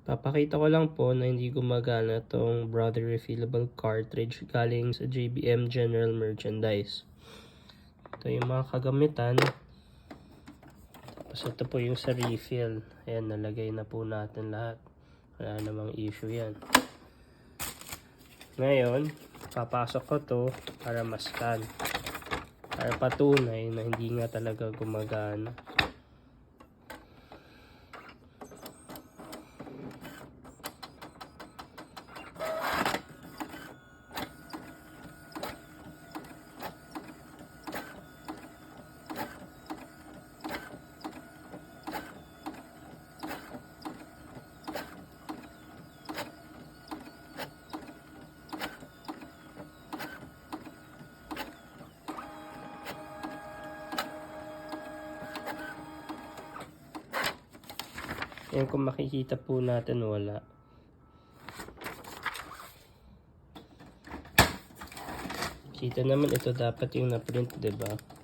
Papakita ko lang po na hindi gumagana tong Brother refillable cartridge galing sa JBM General Merchandise. Ito yung mga kagamitan. Tapos ito po yung sa refill. Ayan, nalagay na po natin lahat. Wala namang issue yan. Ngayon, papasok ko to para mascan. Para patunay na hindi nga talaga gumagana. Yan, kung makikita po natin, wala. Kita naman ito dapat yung na-print, diba?